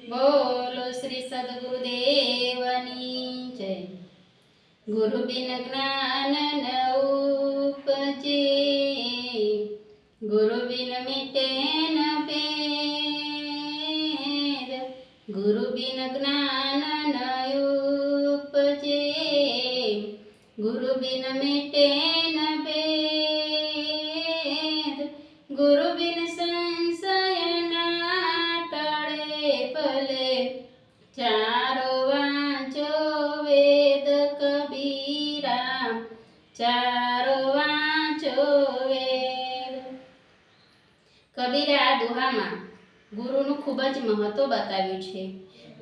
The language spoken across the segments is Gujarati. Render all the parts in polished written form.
બોલો શ્રી સદગુરુદેવની જય। ગુરુ બિન જ્ઞાન ન ઉપજે, ગુરુ બિન મિટે ન ભેદ। ગુરુ બિન જ્ઞાન ન ઉપજે, ગુરુ બિન મિટે ન ભેદ। ગુરુ બિન સંશય ના ટળે ભલે, ચારો વાંચો વેદ કબીરા, ચારો વાંચો વેદ। કબીરે આ દોહામાં ગુરુનું ખૂબ જ મહત્વ બતાવ્યું છે।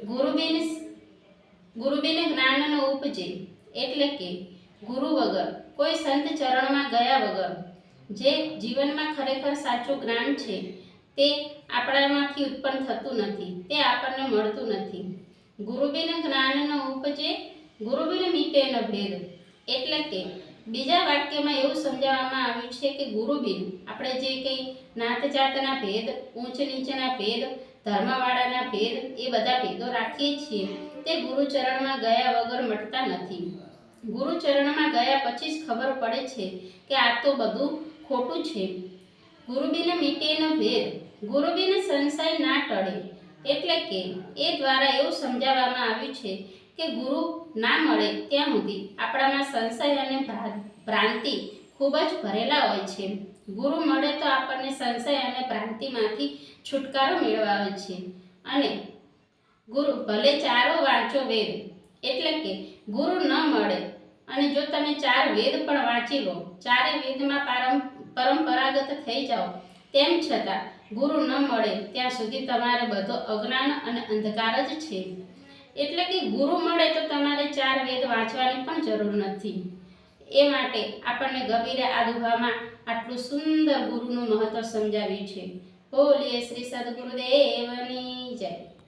ગુરુ બિન જ્ઞાન ન ઉપજે, એટલે કે ગુરુ વગર, કોઈ સંત ચરણમાં ગયા વગર જે જીવનમાં ખરેખર સાચું જ્ઞાન છે તે આપણામાંથી ઉત્પન્ન થતું નથી, તે આપણને મળતું નથી। ગુરુ બિન જ્ઞાન ન ઉપજે, ગુરુ બિન મિટે ન ભેદ, એટલે કે બીજા વાક્યમાં એવું સમજાવવામાં આવ્યું છે કે ગુરુ બિન આપણે જે કંઈ નાત જાતના ભેદ, ઊંચ નીચના ભેદ, ધર્મવાળાના ભેદ, એ બધા ભેદો રાખીએ છીએ તે ગુરુચરણમાં ગયા વગર મટતા નથી। ગુરુચરણમાં ગયા પછી જ ખબર પડે છે કે આ તો બધું ખોટું છે। ગુરુ બિન મિટે ન ભેદ, ગુરુ બિન સંશય ના ટળે, એટલે કે એ દ્વારા એવું સમજાવવામાં આવ્યું છે કે ગુરુ ના મળે ત્યાં સુધી આપણામાં સંશય અને ભ્રાંતિ ખૂબ જ ભરેલા હોય છે। ગુરુ મળે તો આપણને સંશય અને ભ્રાંતિમાંથી છુટકારો મેળવાવે છે। અને ગુરુ ભલે ચારો વાંચો વેદ, એટલે કે ગુરુ ન મળે અને જો તમે 4 વેદ પણ વાંચી લો, ચારે વેદમાં પરંપરાગત થઈ જાઓ, તેમ છતાં ગુરુ ન મળે ત્યાં સુધી તમારે બધો અજ્ઞાન અને અંધકાર જ છે। એટલે કે ગુરુ મળે તો તમારે 4 વેદ વાંચવાની પણ જરૂર નથી। એ માટે આપણને કબીરે આ દોહામાં આટલું સુંદર ગુરુનું મહત્વ સમજાવ્યું છે। બોલીએ શ્રી સદગુરુદેવની જય।